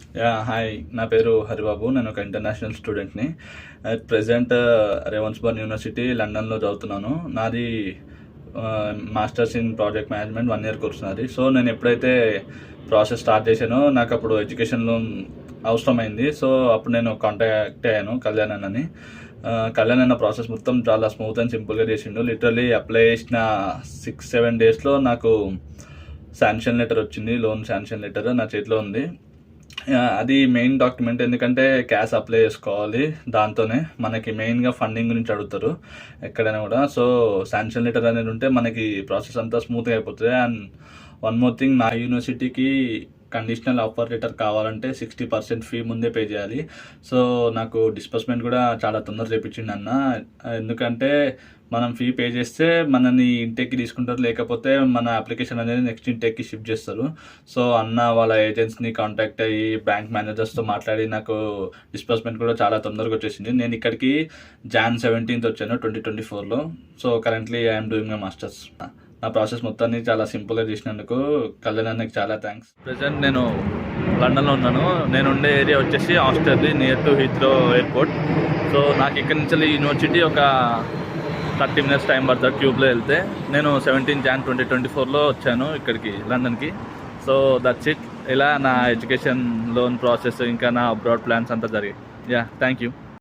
Hi. నా పేరు హరిబాబు. నేను ఒక ఇంటర్నేషనల్ స్టూడెంట్‌ని. అట్ ప్రెజెంట్ రేవన్స్‌బర్న్ యూనివర్సిటీ లండన్‌లో చదువుతున్నాను. నాది masters in project management 1 year course నాది. సో, నేను ఎప్పుడైతే ప్రాసెస్ స్టార్ట్ చేశానో నాకప్పుడు ఎడ్యుకేషన్ లోన్ అవసరమైంది. సో, అప్పుడు నేను కాంటాక్ట్ అయ్యాను కళ్యాణ్ అన్నని. కళ్యాణ్ అన్న ప్రాసెస్ మొత్తం చాలా స్మూత్ అండ్ సింపుల్‌గా చేసిండు. లిటరల్లీ అప్లై చేసిన 6-7 డేస్‌లో నాకు శాంక్షన్ లెటర్ వచ్చింది. లోన్ శాంక్షన్ లెటర్ నా చేతిలో ఉంది. అది మెయిన్ డాక్యుమెంట్. ఎందుకంటే క్యాష్ అప్లై చేసుకోవాలి. దాంతోనే మనకి మెయిన్‌గా ఫండింగ్ గురించి అడుగుతారు ఎక్కడైనా కూడా. సో, శాంక్షన్ లెటర్ అనేది ఉంటే మనకి ప్రాసెస్ అంతా స్మూత్‌గా అయిపోతది. అండ్ వన్ మోర్ థింగ్, నా యూనివర్సిటీకి కండిషనల్ ఆఫర్ లెటర్ కావాలంటే 60% ఫీ ముందే పే చేయాలి. సో, నాకు డిస్బర్స్‌మెంట్ కూడా చాలా తొందరగా చేపించిండు అన్న. ఎందుకంటే మనం ఫీ పే చేస్తే మనని ఇంటేక్‌కి తీసుకుంటారు. లేకపోతే మన అప్లికేషన్ అనేది నెక్స్ట్ ఇంటేక్‌కి షిఫ్ట్ చేస్తారు. సో, అన్న వాళ్ళ ఏజెంట్స్‌ని కాంటాక్ట్ అయ్యి బ్యాంక్ మేనేజర్స్‌తో మాట్లాడి నాకు డిస్బర్స్‌మెంట్ కూడా చాలా తొందరగా వచ్చేసింది. నేను ఇక్కడికి జాన్ 17th వచ్చాను 2024లో. So, currently I'm doing my masters. నా ప్రాసెస్ మొత్తాన్ని చాలా సింపుల్గా చేసినందుకు కళ్యాణ్ అన్నకి చాలా థ్యాంక్స్. ప్రజెంట్ నేను లండన్లో ఉన్నాను. నేను ఉండే ఏరియా వచ్చేసి Australia near to Heathrow airport. So, నాకు ఇక్కడి నుంచి యూనివర్సిటీ ఒక 30 minutes టైం పడుతుంది ట్యూబ్లో వెళ్తే. నేను 17 Jan 2024లో వచ్చాను ఇక్కడికి లండన్కి. So, that's it. ఇలా నా ఎడ్యుకేషన్ లోన్ ప్రాసెస్ ఇంకా నా అబ్రాడ్ ప్లాన్స్ అంతా జరిగాయి. Thank you.